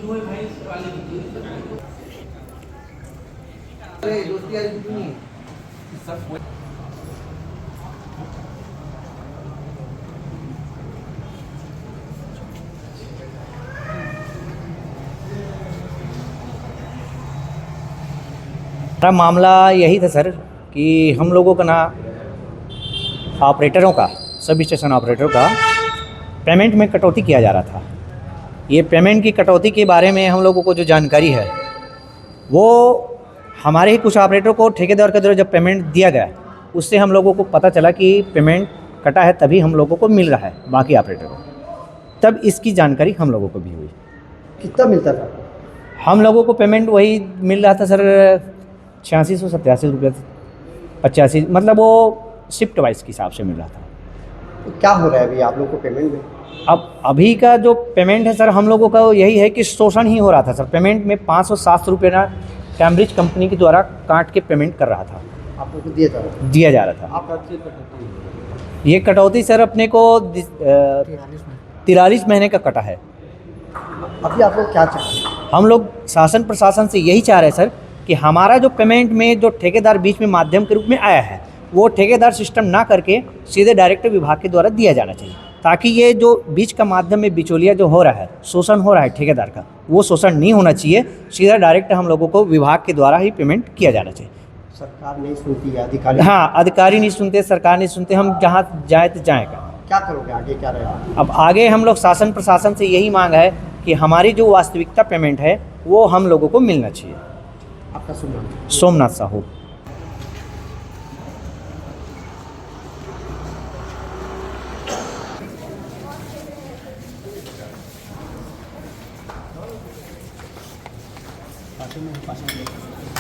हमारा मामला यही था सर कि हम लोगों का ना ऑपरेटरों का, सब स्टेशन ऑपरेटरों का पेमेंट में कटौती किया जा रहा था। ये पेमेंट की कटौती के बारे में हम लोगों को जो जानकारी है वो हमारे ही कुछ ऑपरेटरों को ठेकेदार के द्वारा जब पेमेंट दिया गया उससे हम लोगों को पता चला कि पेमेंट कटा है, तभी हम लोगों को मिल रहा है बाकी ऑपरेटरों को। तब इसकी जानकारी हम लोगों को भी हुई। कितना मिलता था? हम लोगों को पेमेंट वही मिल रहा था सर 8687 रुपये 85, मतलब वो शिफ्ट वाइज के हिसाब से मिल रहा था। तो क्या हो रहा है अभी आप लोग को पेमेंट में? अब अभी का जो पेमेंट है सर हम लोगों का यही है कि शोषण ही हो रहा था सर। पेमेंट में 507 रुपये ना कैम्ब्रिज कंपनी के द्वारा काट के पेमेंट कर रहा था, आप लोग को दिया जा रहा था? दिया जा रहा था। ये कटौती सर अपने को 43 महीने का कटा है। अभी आप लोग क्या चाहते हैं? हम लोग शासन प्रशासन से यही चाह रहे हैं सर कि हमारा जो पेमेंट में जो ठेकेदार बीच में माध्यम के रूप में आया है वो ठेकेदार सिस्टम ना करके सीधे डायरेक्टर विभाग के द्वारा दिया जाना चाहिए, ताकि ये जो बीच का माध्यम में बिचौलिया जो हो रहा है, शोषण हो रहा है ठेकेदार का, वो शोषण नहीं होना चाहिए। सीधा डायरेक्ट हम लोगों को विभाग के द्वारा ही पेमेंट किया जाना चाहिए। सरकार नहीं सुनती है, अधिकारी? हाँ, अधिकारी नहीं सुनते, सरकार नहीं सुनते, हम जहाँ जाए तो जाएगा। क्या करोगे आगे, क्या रहेगा? अब आगे हम लोग शासन प्रशासन से यही मांग है कि हमारी जो वास्तविकता पेमेंट है वो हम लोगों को मिलना चाहिए। आपका सुनाम? सोमनाथ साहू। पास में